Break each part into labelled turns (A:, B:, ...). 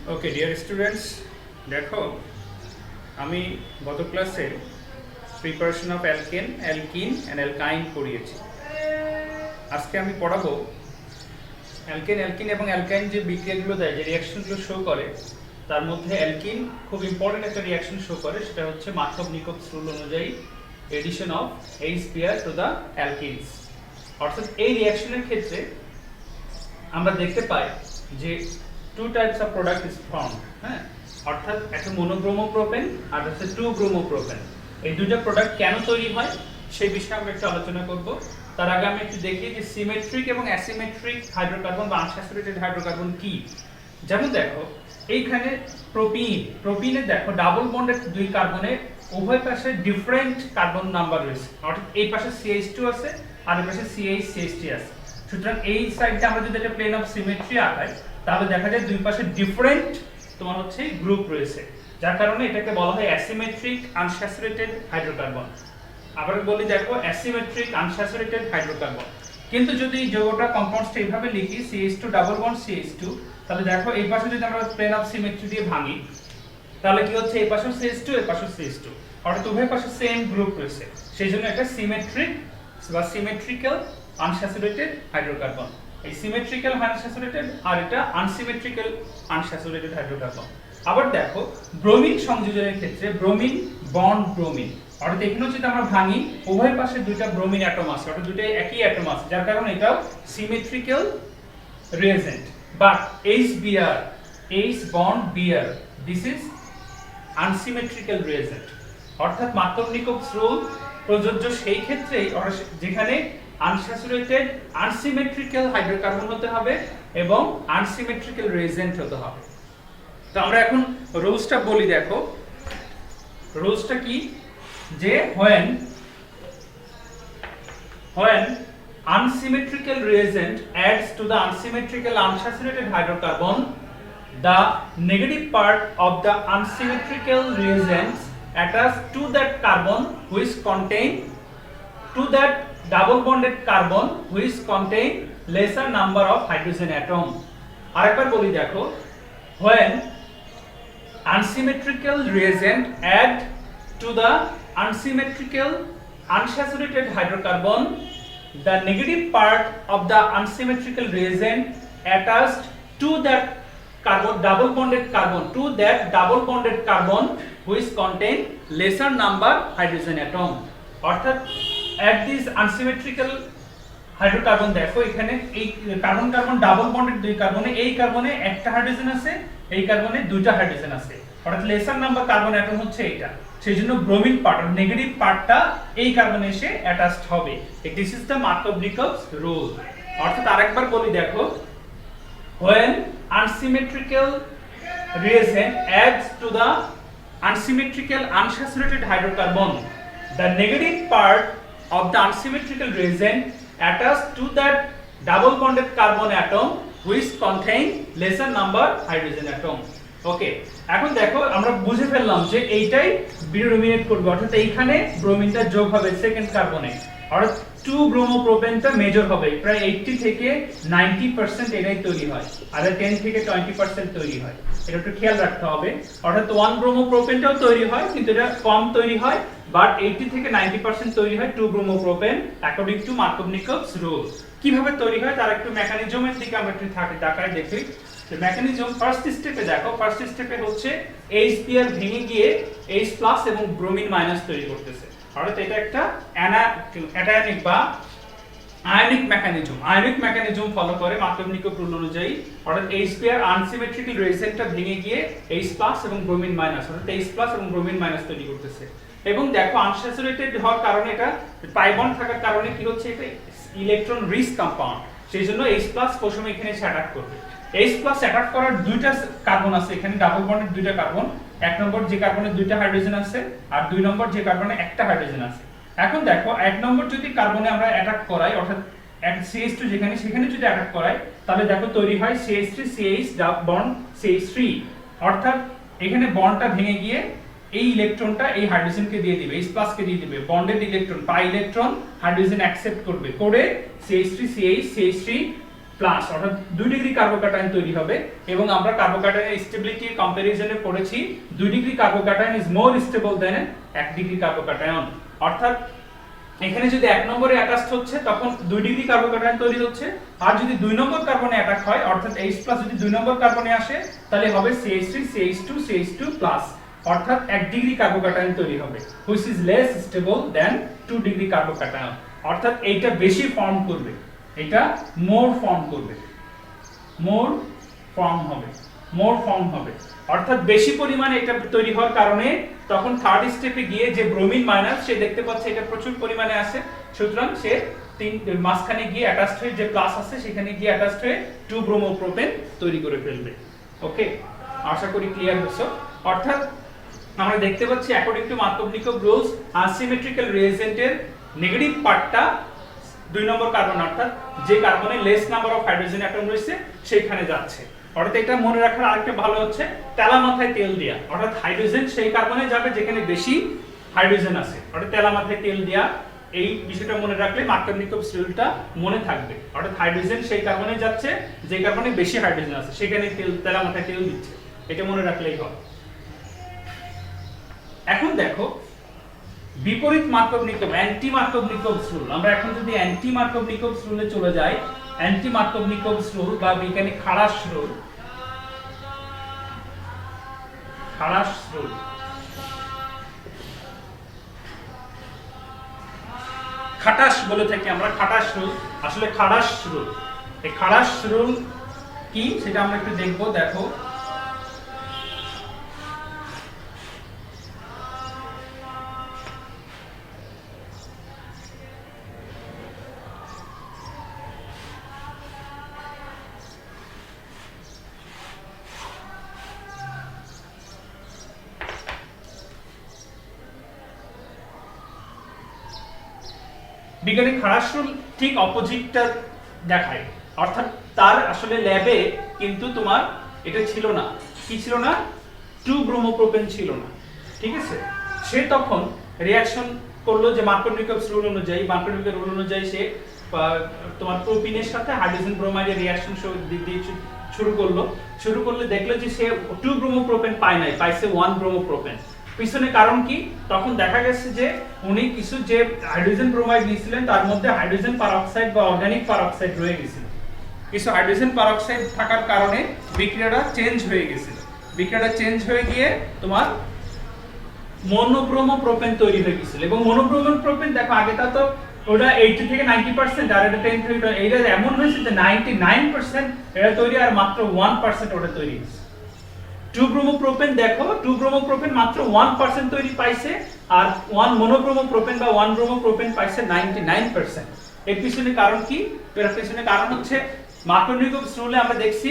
A: Okay dear students, দেখো আমি গত ক্লাসে preparation of alkane, alkene and alkyne পড়িয়েছি। আজকে আমি পড়াবো অ্যালকেন, অ্যালকিন এবং অ্যালকাইন যে বিক্রিয়াগুলো দেয়, যে রিয়াকশনগুলো শো করে, তার মধ্যে অ্যালকিন খুব ইম্পর্টেন্ট একটা রিয়াকশন শো করে, সেটা হচ্ছে মার্কভ-নিকোলস রুল অনুযায়ী addition of H pair to the alkenes. অর্থাৎ এই রিয়াকশনের ক্ষেত্রে আমরা দেখতে পাই যে two types of product is formed, হ্যাঁ, অর্থাৎ একটা মনোব্রোমোপ্রোপেন আর হচ্ছে টু ব্রোমোপ্রোপেন। এই দুটো প্রোডাক্ট কেন তৈরি হয় সেই বিষয়ে আমরা একটু আলোচনা করব। তার আগে আমি একটু দেখি যে সিমেট্রিক এবং অ্যাসিমেট্রিক হাইড্রোকার্বন বা আনস্যাচুরেটেড হাইড্রোকার্বন কি। যেমন দেখো এইখানে প্রোপিনে দেখো ডাবল বন্ডের দুই কার্বনের উভয় পাশে ডিফারেন্ট কার্বন নাম্বার রয়েছে, অর্থাৎ এই পাশে CH2 আছে আর এই পাশে CH3 আছে। সুতরাং এই সাইডটা আমরা যদি একটা প্লেন অফ সিমেট্রি আঁকাই, তাহলে দেখা যায় দুই পাশে ডিফারেন্ট তোমার হচ্ছে গ্রুপ রয়েছে, যার কারণে এটাকে বলা হয় অ্যাসিমেট্রিক আনস্যাচুরেটেড হাইড্রোকার্বন। আবার বলি দেখো অ্যাসিমেট্রিক আনস্যাচুরেটেড হাইড্রোকার্বন। কিন্তু যদি যৌগটা কম্পাউন্ডসটা এইভাবে লিখি CH2 ডাবল বন্ড CH2, তাহলে দেখো এই পাশে যদি আমরা প্লেন অফ সিমেট্রি দিয়ে ভাঙি, তাহলে কি হচ্ছে এই পাশে CH2 এই পাশে CH2, অর্থাৎ উভয় পাশে সেম গ্রুপ রয়েছে। সেইজন্য এটা সিমেট্রিক বা সিমেট্রিক্যাল আনস্যাচুরেটেড হাইড্রোকার্বন। এই সিমেট্রিক্যাল আনস্যাচুরেটেড আর এটা আনসিমেট্রিক্যাল আনস্যাচুরেটেড হাইড্রোকার্বন। আবার দেখো ব্রোমিন সংযোজনের ক্ষেত্রে ব্রোমিন বন্ড ব্রোমিন, অর্থাৎ এখানে যদি আমরা ভাঙি উভয় পাশে দুইটা ব্রোমিন অ্যাটম আছে, অর্থাৎ দুটো একই অ্যাটম আছে, যার কারণে এটাও symmetrical reagent. But HBr, H bond Br, this is unsymmetrical reagent। অর্থাৎ মার্কভ-নিকোলস রুল প্রযোজ্য সেই ক্ষেত্রেই যেখানে আনস্যাচুরেটেড আনসিমেট্রিক্যাল হাইড্রোকার্বন হতে হবে এবং আনসিমেট্রিক্যাল রিয়েজেন্ট হতে হবে। তো আমরা এখন রুলসটা বলি। দেখো রুলসটা কি, যে when unsymmetrical reagent adds to the unsymmetrical unsaturated hydrocarbon, the negative part of the unsymmetrical reagents attached to that carbon which contain to that double bonded carbon which contain lesser number of hydrogen atom। আরেকবার বলি দেখো, when unsymmetrical reagent add to the unsymmetrical unsaturated hydrocarbon, the negative part of the unsymmetrical reagent attached to that double bonded carbon which contain lesser number hydrogen atom। অর্থাৎ at this unsymmetrical hydrocarbon, দেখো এখানে এই carbon carbon double bonded দুই কার্বনে, এই কার্বনে একটা hydrogen আছে, এই কার্বনে দুইটা হাইড্রোজেন আছে, অর্থাৎ লেসার নাম্বার কার্বন অ্যাটম হচ্ছে এইটা। সেইজন্য ব্রোমিন পার্ট নেগেটিভ পার্টটা এই কার্বনে এসে অ্যাটাচড হবে। This is the Markov-Nicolas rule. অর্থাৎ আরেকবার বলি দেখো, when unsymmetrical reagent adds to the unsymmetrical unsaturated hydrocarbon, the negative part of the unsymmetrical reagent attached to that double bonded carbon atom which contain lesser number hydrogen atom। ওকে, এখন দেখো আমরা বুঝে ফেললাম যে এইটাই বিডোমিনেট করবে, অর্থাৎ এইখানে ব্রোমিনটা যোগ হবে সেকেন্ড কার্বনে, অর্থাৎ 2 ব্রোমোপ্রোপেনটা মেজর হবে, প্রায় 80 থেকে 90% এটাই তৈরি হয়, আর 10 থেকে 20% তৈরি হয়। এটা একটু খেয়াল রাখতে হবে। অর্থাৎ 1 ব্রোমোপ্রোপেনটাও তৈরি হয়, কিন্তু এটা কম তৈরি হয়, বাট 80 থেকে 90% তৈরি হয় 2 bromopropane according to Markov-Nicolas rule. কিভাবে তৈরি হয় তার একটু মেকানিজমের দিকে আমরা একটু তাকায় দেখি। মেকানিজম ফার্স্ট স্টেপে দেখো, ফার্স্ট স্টেপে হচ্ছে H পেয়ার ভেঙে গিয়ে H প্লাস এবং ব্রোমিন মাইনাস তৈরি করতেছে, অর্থাৎ এটা একটা অ্যানায়নিক বা আয়নিক মেকানিজম ফলো করে মার্কভ-নিকোলস রুল অনুযায়ী। অর্থাৎ H পেয়ার আনসিমেট্রিক্যাল রিয়েজেন্টটা ভেঙে গিয়ে H প্লাস এবং ব্রোমিন মাইনাস, অর্থাৎ H প্লাস এবং ব্রোমিন মাইনাস তৈরি করতেছে। এবং দেখো আনস্যাচুরেটেড হওয়ার কারণে, এটা পাই বন্ড থাকার কারণে কি হচ্ছে, এটা ইলেকট্রন রিচ কম্পাউন্ড, সেইজন্য H প্লাস প্রথমে এখানে এসে অ্যাটাক করবে। H প্লাস অ্যাটাক করার দুইটা কার্বন আছে এখানে, ডাবল বন্ডের দুইটা কার্বন, এক নম্বর যে কার্বনে দুইটা হাইড্রোজেন আছে আর দুই নম্বর যে কার্বনে একটা হাইড্রোজেন আছে। এখন দেখো এক নম্বর যদি কার্বনে আমরা অ্যাটাক করাই, অর্থাৎ CH2 সেখানে যদি অ্যাটাক করাই, তাহলে দেখো তৈরি হয় CH3 CH বন্ড CH3, অর্থাৎ এখানে বন্ডটা ভেঙে গিয়ে এই ইলেকট্রনটা এই হাইড্রোজেনকে দিয়ে দিবে, H প্লাসকে দিয়ে দিবে। Bonded electron pi electron hydrogen accept করবে, করে CH3 CH CH3 প্লাস, অর্থাৎ 2 ডিগ্রি কার্বোক্যাটায়ন তৈরি হবে। এবং আমরা কার্বোক্যাটায়নের স্টেবিলিটি কম্পারিজনে পড়েছি 2 degree carbocation is more stable then 1 degree carbocation. অর্থাৎ এখানে যদি 1 নম্বরে অ্যাটাচড হচ্ছে তখন 2 ডিগ্রি কার্বোক্যাটায়ন তৈরি হচ্ছে, আর যদি 2 নম্বর কার্বনে অ্যাটাক হয় অর্থাৎ H+ যদি 2 নম্বর কার্বনে আসে তাহলে হবে CH3 CH2 CH2+, অর্থাৎ 1 ডিগ্রি কার্বোক্যাটায়ন তৈরি হবে, which is less stable than 2 degree carbocation. অর্থাৎ এইটা বেশি ফর্ম করবে, এটা মোর ফর্ম করবে, মোর ফর্ম হবে, অর্থাৎ বেশি পরিমাণে এটা তৈরি হওয়ার কারণে তখন থার্ড স্টেপে গিয়ে যে ব্রোমিন মাইনাস সে দেখতে পাচ্ছে এটা প্রচুর পরিমাণে আছে, সুতরাং সে মাঝখানে গিয়ে অ্যাটাচড হয়ে যে প্লাস আছে সেখানে গিয়ে অ্যাটাচড হয়ে 2 ব্রোমোপ্রোপেন তৈরি করে ফেলবে। ওকে, আশা করি ক্লিয়ার হচ্ছে। অর্থাৎ আমরা দেখতে পাচ্ছি according to Markovnikov rules unsymmetrical রিএজেন্টের নেগেটিভ পার্টটা 2 নম্বর কার্বন, অর্থাৎ যে কার্বনে less number of hydrogen atom রয়েছে সেইখানে যাচ্ছে। অর্থাৎ এটা মনে রাখার আরেকটা ভালো হচ্ছে তেলা মাথায় তেল দেয়া, অর্থাৎ হাইড্রোজেন সেই কার্বনে যাবে যেখানে বেশি হাইড্রোজেন আছে, অর্থাৎ তেলা মাথায় তেল দেয়া। এই বিষয়টা মনে রাখলে মার্কভ-নিকোভ রুলটা মনে থাকবে, অর্থাৎ হাইড্রোজেন সেই কার্বনে যাচ্ছে যে কার্বনে বেশি হাইড্রোজেন আছে সেখানে তেলা মাথায় তেল দিচ্ছে, এটা মনে রাখলেই হবে। এখন দেখো বিপরীত মার্কভ-নিকোভ, অ্যান্টি মার্কভ-নিকোভ রুল। আমরা এখন যদি অ্যান্টি মার্কভ-নিকোভ রুলে চলে যাই, অ্যান্টি মার্কভ-নিকোভ রুল বা বিজ্ঞানী খাড়াস রুল, খাটাস বলে থাকি আমরা, খাটাস রুল, আসলে খাড়াস রুল। এই খাড়াস রুল কি সেটা আমরা একটু দেখবো। দেখো বিজ্ঞানী খাড়াস রুল ঠিক অপোজিটটা দেখায়, অর্থাৎ তার আসলে ল্যাবে কিন্তু তোমার এটা ছিল না, কি ছিল না, 2 ব্রোমোপ্রোপেন ছিল না, ঠিক আছে। সে তখন রিঅ্যাকশন করলো যে মার্কভ-নিকোভ রুল অনুযায়ী, সে তোমার প্রোপিনের সাথে হাইড্রোজেন ব্রোমাইডের রিঅ্যাকশন শুরু করলে দেখলো যে সে 2 ব্রোমোপ্রোপেন পায় নাই, পাইছে 1 ব্রোমোপ্রোপেন। পিছনে কারণ কি, তখন দেখা গেছে যে উনি কিছু যে হাইড্রোজেন ব্রোমাইড নিয়েছিলেন তার মধ্যে হাইড্রোজেন পারঅক্সাইড বা অর্গানিক পারঅক্সাইড রয়ে গেছিল। কিছু হাইড্রোজেন পারঅক্সাইড থাকার কারণে বিক্রিয়াটা চেঞ্জ হয়ে গেছিল। বিক্রিয়াটা চেঞ্জ হয়ে গিয়ে তোমার মনোব্রোমোপ্রোপেন তৈরি হয়ে গেছিল। এবং মনোব্রোমোপ্রোপেন দেখো আগে তা তো ওটা 80 থেকে 90% আর এটা 10 থেকে এইটা এমন হয়েছে যে 99% এটা তৈরি আর মাত্র 1% ওটা তৈরি হয়েছে। 2 ব্রোমোপ্রোপেন দেখো 2 ব্রোমোপ্রোপেন মাত্র 1% তৈরি পাইছে, আর 1 মনোব্রোমোপ্রোপেন বা 1 ব্রোমোপ্রোপেন পাইছে 99%। এর পিছনে কারণ কি? এর পিছনে কারণ হচ্ছে মার্কভ-নিকোভ রুলে আমরা দেখছি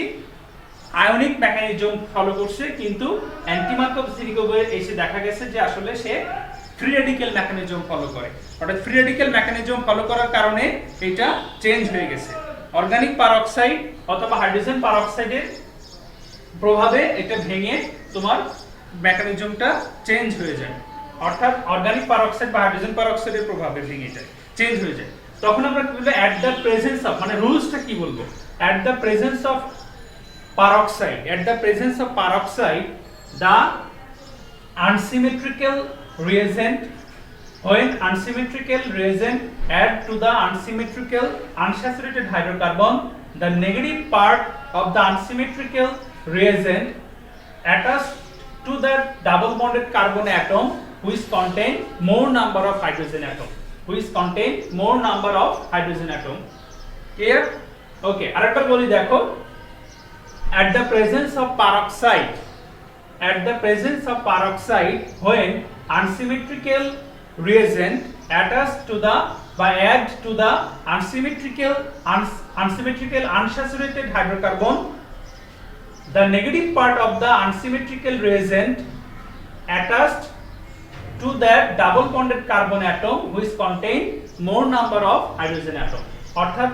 A: আয়নিক মেকানিজম ফলো করছে, কিন্তু অ্যান্টি মার্কভ-নিকোভে এসে দেখা গেছে যে আসলে সে ফ্রি রেডিক্যাল মেকানিজম ফলো করে। অর্থাৎ ফ্রি রেডিক্যাল মেকানিজম ফলো করার কারণে এটা চেঞ্জ হয়ে গেছে। অর্গানিক পারঅক্সাইড অথবা হাইড্রোজেন পারঅক্সাইডের প্রভাবে এটা ভেঙে তোমার মেকানিজমটা চেঞ্জ হয়ে যায়, অর্থাৎ অর্গানিক পারঅক্সাইড বা হাইড্রোজেন পারঅক্সাইডের প্রভাবে ভেঙে যায়, চেঞ্জ হয়ে যায়। তখন আমরা কি বলবো, অ্যাট দ্য প্রেজেন্স অফ, মানে রুলসটা কি বলবো, at the presence of peroxide, at the presence of peroxide the unsymmetrical reagent, when unsymmetrical reagent add to the unsymmetrical unsaturated hydrocarbon, the negative part of the unsymmetrical reagent attached to the double bonded carbon atom which contain more number of hydrogen atom, clear? Okay, আরেকবার বলি দেখো, at the presence of peroxide, when unsymmetrical reagent attached to the add to the unsymmetrical unsaturated hydrocarbon, the negative part of the unsymmetrical reagent attached to that double bonded carbon atom which contain more number of hydrogen atom, অর্থাৎ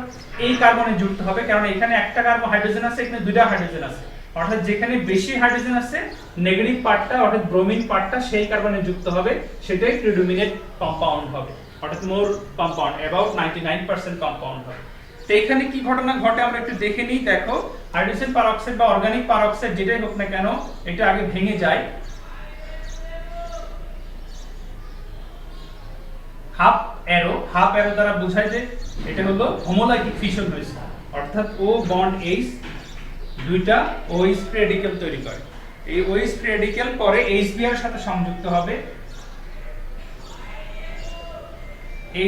A: এই কার্বনে যুক্ত হবে, কারণ এখানে একটা carbon hydrogen আছে, এখানে দুইটা হাইড্রোজেন আছে, অর্থাৎ যেখানে বেশি হাইড্রোজেন আছে নেগেটিভ পার্টটা অর্থাৎ ব্রোমিন পার্টটা সেই কার্বনে যুক্ত হবে, সেটাই প্রিডোমিনেট কম্পাউন্ড হবে, অর্থাৎ মোর কম্পাউন্ড, অ্যাবাউট 99% কম্পাউন্ড হবে। তো এখানে কি ঘটনা ঘটে আমরা একটু দেখে নিই। দেখো হাইড্রোজেন পারঅক্সাইড বা অর্গানিক পারঅক্সাইড যেটাই হোক না কেন, এটা আগে ভেঙে যায় হাফ অ্যারো দ্বারা বোঝায় যে এটা হলো হোমোলাইটিক ফিশন হয়েছে, অর্থাৎ ও বন্ড এইচ দুইটা OH ফ্রি রেডিক্যাল তৈরি করে। এই OH ফ্রি রেডিক্যাল পরে HBr এর সাথে সংযুক্ত হবে,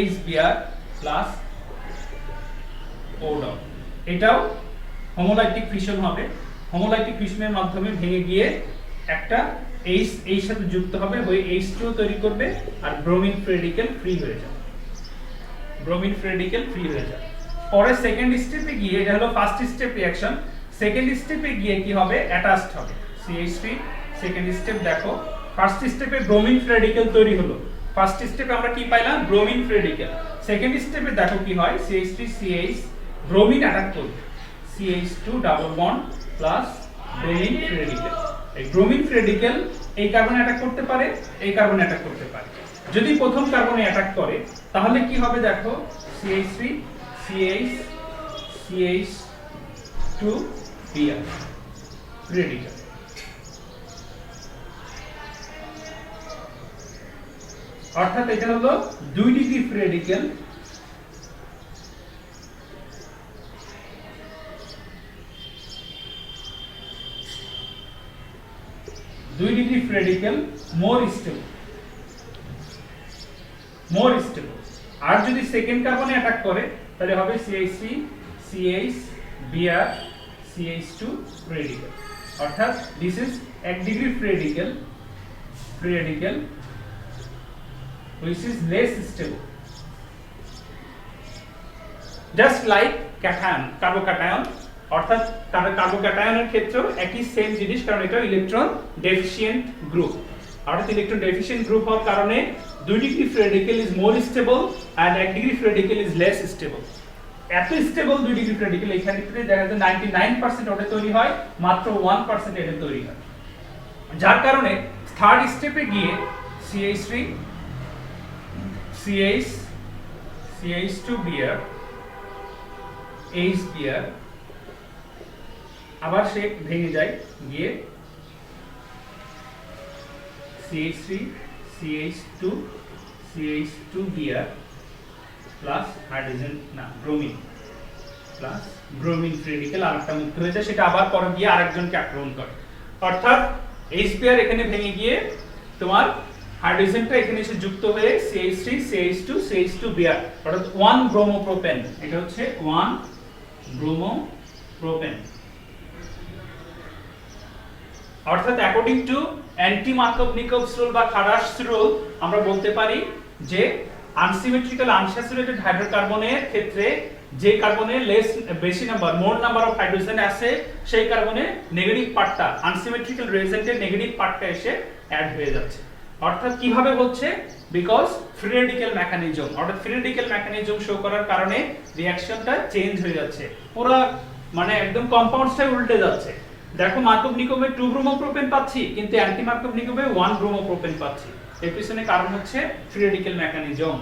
A: HBr প্লাস O ডট। এটাও হোমোলাইটিক ফিশন হবে। হোমোলাইটিক ফিশনের মাধ্যমে ভেঙে গিয়ে একটা H এর সাথে যুক্ত হবে, ওই H2 তৈরি করবে আর ব্রোমিন ফ্রি রেডিক্যাল ফ্রি হয়ে যাবে। ব্রোমিন ফ্রি রেডিক্যাল ফ্রি হয়ে যাবে। পরে সেকেন্ড স্টেপে গিয়ে, এটা হলো ফার্স্ট স্টেপ রিঅ্যাকশন, সেকেন্ড স্টেপে গিয়ে কি হবে, অ্যাটাচড হবে CH3। সেকেন্ড স্টেপ দেখো, ফার্স্ট স্টেপে ব্রোমিন ফ্রি রেডিক্যাল তৈরি হলো, ফার্স্ট স্টেপে আমরা কি পাইলাম, ব্রোমিন ফ্রি রেডিক্যাল। সেকেন্ড স্টেপে দেখো কি হয়, CH3 CH ব্রোমিন অ্যাটাক করবে, CH2 double bond plus bromine free radical. এই ব্রোমিন ফ্রি রেডিক্যাল এই কার্বনে অ্যাটাক করতে পারে, এই কার্বনে অ্যাটাক করতে পারে। যদি প্রথম কার্বনে অ্যাটাক করে তাহলে কি হবে দেখো, CH3 CH CH2 Br free radical. অর্থাৎ এটা হলো 2 degree free radical, 2 degree free radical more stable. আর যদি সেকেন্ড কার্বনে অ্যাটাক করে তাহলে হবে CH3 CH Br CH2 free radical. অর্থাৎ this is 1 degree free radical which is less stable, just like cation carbocation. অর্থাৎ কার্বোক্যাটায়নের ক্ষেত্রেও একই সেম জিনিস, কারণ এটা ইলেকট্রন ডেফিশিয়েন্ট গ্রুপ। অর্থাৎ ইলেকট্রন ডেফিশিয়েন্ট গ্রুপ হওয়ার কারণে 2 degree free radical is more stable and 1 degree free radical is less stable. এত স্টেবল 2 ডিগ্রি ফ্রি রেডিক্যাল এখানে দেখা যায় 99% ওটা তৈরি হয়, মাত্র 1% এটা তৈরি হয়। যার কারণে থার্ড স্টেপে গিয়ে CH3 CH CH2 Br HBr আবার সে ভেঙে যায় গিয়ে CH3 CH2 Br plus hydrogen না bromine plus bromine free radical আরেকটা মুক্ত হয়েছে, সেটা আবার পরে গিয়ে আরেকজনকে আক্রমণ করে। অর্থাৎ HBr এখানে ভেঙে গিয়ে তোমার হাইড্রোজেনটা এখানে এসে যুক্ত হয়ে CH3 CH2 Br, অর্থাৎ 1 ব্রোমোপ্রোপেন। এটা হচ্ছে 1 ব্রোমোপ্রোপেন। অর্থাৎ অ্যাকর্ডিং টু অ্যান্টি-মার্কভ-নিকোভস রুল বা খারাস রুল আমরা বলতে পারি যে আনসিমেট্রিক্যাল আনস্যাচুরেটেড হাইড্রোকার্বনের ক্ষেত্রে যে কার্বনে বেশি number more number of hydrogen আছে সেই কার্বনে নেগেটিভ পার্টটা আনসিমেট্রিক্যাল রিয়েজেন্টের নেগেটিভ পার্টটা এসে অ্যাড হয়ে যাচ্ছে। অর্থাৎ কিভাবে হচ্ছে, বিকজ ফ্রি রেডিক্যাল মেকানিজম, অর্থাৎ ফ্রি রেডিক্যাল মেকানিজম শো করার কারণে রিঅ্যাকশনটা চেঞ্জ হয়ে যাচ্ছে, পুরো মানে একদম কম্পাউন্ডসটাই উল্টে যাচ্ছে। দেখো মার্কভ নিকোভে 2 ব্রোমোপ্রোপেন পাচ্ছি, কিন্তু অ্যান্টি মার্কভ নিকোভে 1 ব্রোমোপ্রোপেন পাচ্ছি। এর পিছনে কারণ হচ্ছে free radical mechanism.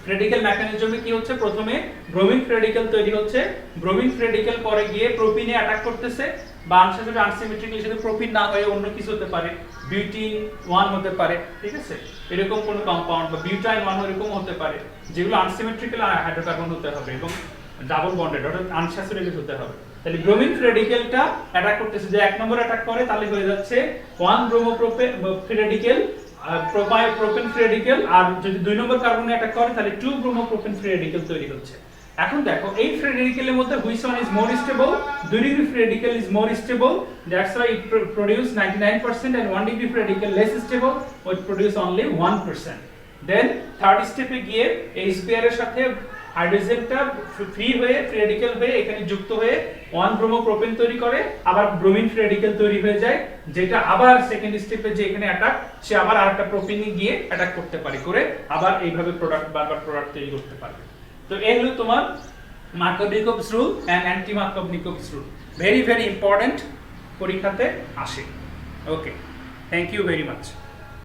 A: Free radical মেকানিজমে কি হচ্ছে, প্রথমে ব্রোমিন ফ্রি রেডিক্যাল তৈরি হচ্ছে, ব্রোমিন ফ্রি রেডিক্যাল পরে গিয়ে প্রোপিনে অ্যাটাক করতেছে, বা আনস্যাচুরেটেড আনসিমেট্রিক্যাল সাথে প্রোপিন না হয়ে অন্য কিছু হতে পারে, বিউটিন 1 হতে পারে, ঠিক আছে, এরকম কোন কম্পাউন্ড বা বিউটাইন 1 এরকম হতে পারে, যেগুলো আনসিমেট্রিক্যাল হাইড্রোকার্বন হতে হবে এবং ডাবল বন্ডেড অর্থাৎ আনস্যাচুরেটেড হতে হবে। তাহলে ব্রোমিন ফ্রি রেডিক্যালটা অ্যাটাক করতেছে, যে 1 নম্বর অ্যাটাক করে তাহলে হয়ে যাচ্ছে 1 bromopropane free radical propane free radical, আর যদি 2 নম্বর কার্বনে অ্যাটাক করে তাহলে 2 ব্রোমোপ্রোপেন ফ্রি রেডিক্যাল তৈরি হচ্ছে। এখন দেখো এই ফ্রি রেডিক্যালের মধ্যে which one is more stable, 2 degree free radical is more stable, that's why it produce 99%, and 1 degree free radical less stable, would produce only 1%. Then third step এ গিয়ে HBr এর সাথে হাইড্রোজেনটা free হয়ে ফ্রি রেডিক্যাল হয়ে এখানে যুক্ত হয়ে 1 bromopropane তৈরি করে, আবার ব্রোমিন ফ্রি রেডিক্যাল তৈরি হয়ে যায়, যেটা আবার সেকেন্ড স্টেপে যে এখানে অ্যাটাক, সে আবার আরেকটা প্রোপিনে গিয়ে অ্যাটাক করতে পারে, করে আবার এইভাবে বারবার প্রোডাক্ট তৈরি করতে পারবে। তো এই হলো তোমার Markovnikov's rule and anti Markovnikov's rule, very very important, পরীক্ষাতে আসে। Okay, thank you very much.